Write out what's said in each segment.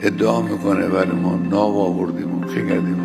ادعا میکنه ولی ما ناب آوردیم و کردیم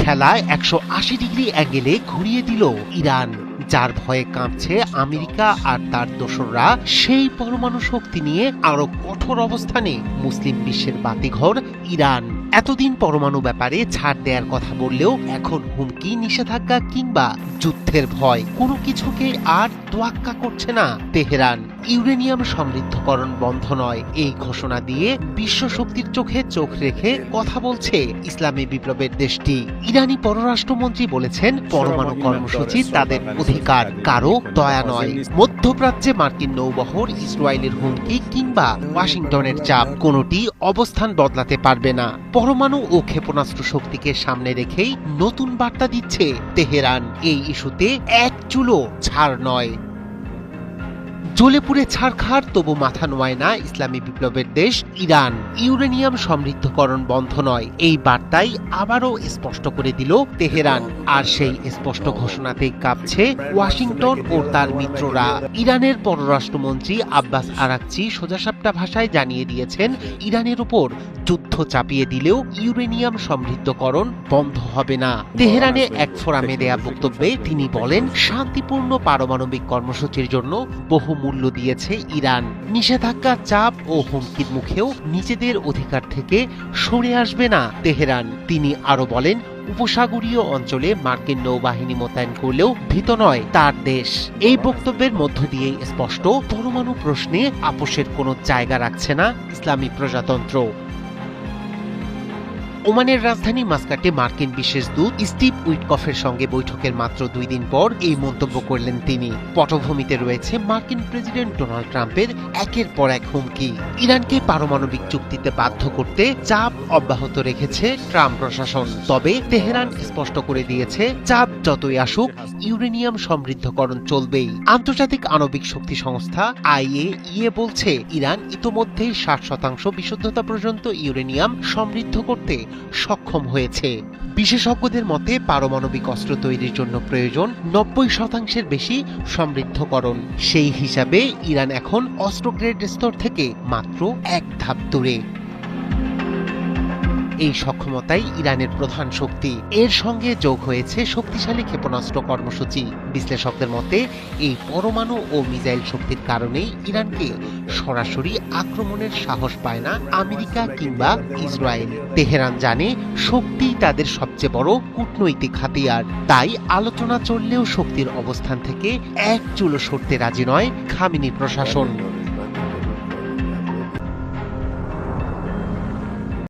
খেলায় 180 ডিগ্রি অ্যাঙ্গেলে ঘুরিয়ে দিল ইরান, যার ভয়ে কাঁপছে আমেরিকা আর তার দোসররা। সেই পরমাণু শক্তি নিয়ে আরো কঠোর অবস্থানে মুসলিম বিশ্বের বাতিঘর ইরান। এতদিন পরমাণু ব্যাপারে ছাড় দেওয়ার কথা বললেও এখন হুমকি, নিষেধাজ্ঞা কিংবা যুদ্ধের ভয় কোনো কিছুকে আর তোয়াক্কা করছে না তেহরান। ইউরেনিয়াম সমৃদ্ধকরণ বন্ধ নয়, এই ঘোষণা দিয়ে বিশ্ব শক্তির চোখে চোখ রেখে কথা বলছে ইসলামী বিপ্লবের দেশটি। ইরানি পররাষ্ট্রমন্ত্রী বলেছেন, পরমাণু কর্মসূচি তাদের অধিকার, কারো দয়া নয়। মধ্যপ্রাচ্যে মার্কিন নৌবহর, ইসরায়েলের হুমকি কিংবা ওয়াশিংটনের চাপ কোনোটি অবস্থান বদলাতে পারবে না। পরমাণু ও ক্ষেপণাস্ত্র শক্তিকে সামনে রেখেই নতুন বার্তা দিচ্ছে তেহরান। এই ইস্যুতে এক চুলো ছাড় নয়। জ্বলে পুড়ে ছারখার, তবু মাথা নোয়ায় না ইসলামী বিপ্লবের দেশ ইরান। ইউরেনিয়াম সমৃদ্ধকরণ বন্ধ নয়, এই বার্তাই আবারও স্পষ্ট করে দিল তেহরান। আর সেই স্পষ্ট ঘোষণাতেই কাঁপছে ওয়াশিংটন ও তার মিত্ররা। ইরানের পররাষ্ট্রমন্ত্রী আব্বাস আরাকচি সোজাসাপটা ভাষায় জানিয়ে দিয়েছেন, ইরানের উপর যুদ্ধ চাপিয়ে দিলেও ইউরেনিয়াম সমৃদ্ধকরণ বন্ধ হবে না। তেহরানে এক ফোরামে দেয়া বক্তব্যে তিনি বলেন, শান্তিপূর্ণ পারমাণবিক কর্মসূচির জন্য বহু মূল্য দিয়েছে ইরান। নিষেধাজ্ঞা, চাপ ও হুমকির মুখেও নিজেদের অধিকার থেকে সরে আসবে না তেহরান। তিনি আরো বলেন, উপসাগরীয় অঞ্চলে মার্কিন নৌবাহিনী মোতায়েন করলেও ভীত নয় তার দেশ। এই বক্তব্যের মধ্য দিয়েই স্পষ্ট, পরমাণু প্রশ্নে আপোষের কোনো জায়গা রাখছে না ইসলামী প্রজাতন্ত্র। ওমানের রাজধানী মাস্কাটে মার্কিন বিশেষ দূত স্টিভ উইটকফের সঙ্গে বৈঠকের মাত্র 2 দিন পর এই মন্তব্য করলেন তিনি। পটভূমিতে রয়েছে মার্কিন প্রেসিডেন্ট ডোনাল্ড ট্রাম্পের একের পর এক হুমকি। ইরানকে পারমাণবিক চুক্তিতে বাধ্য করতে চাপ অব্যাহত রেখেছে ট্রাম্প প্রশাসন। তবে তেহরান স্পষ্ট করে দিয়েছে, চাপ যতই আসুক ইউরেনিয়াম সমৃদ্ধকরণ চলবেই। আন্তর্জাতিক আণবিক শক্তি সংস্থা IAEA বলছে, ইরান ইতোমধ্যেই 60% বিশুদ্ধতা পর্যন্ত ইউরেনিয়াম সমৃদ্ধ করতে সক্ষম হয়েছে। বিশেষজ্ঞদের মতে পারমাণবিক অস্ত্র তৈরির জন্য প্রয়োজন 90% বেশি সমৃদ্ধকরণ। সেই হিসাবে ইরান এখন অস্ত্র গ্রেড স্তর থেকে মাত্র এক ধাপ দূরে। এই সক্ষমতাই ইরানের প্রধান শক্তি। এর সঙ্গে যোগ হয়েছে শক্তিশালী ক্ষেপণাস্ত্র কর্মসূচি। বিশ্লেষকদের মতে এই পরমাণু ও মিসাইল শক্তির কারণেই ইরানকে সরাসরি আক্রমণের সাহস পায় না আমেরিকা কিংবা ইসরায়েল। তেহরান জানে, শক্তি তাদের সবচেয়ে বড় কূটনৈতিক হাতিয়ার। তাই আলোচনা চললেও শক্তির অবস্থান থেকে এক চুলো সরতে রাজি নয় খামেনি প্রশাসন।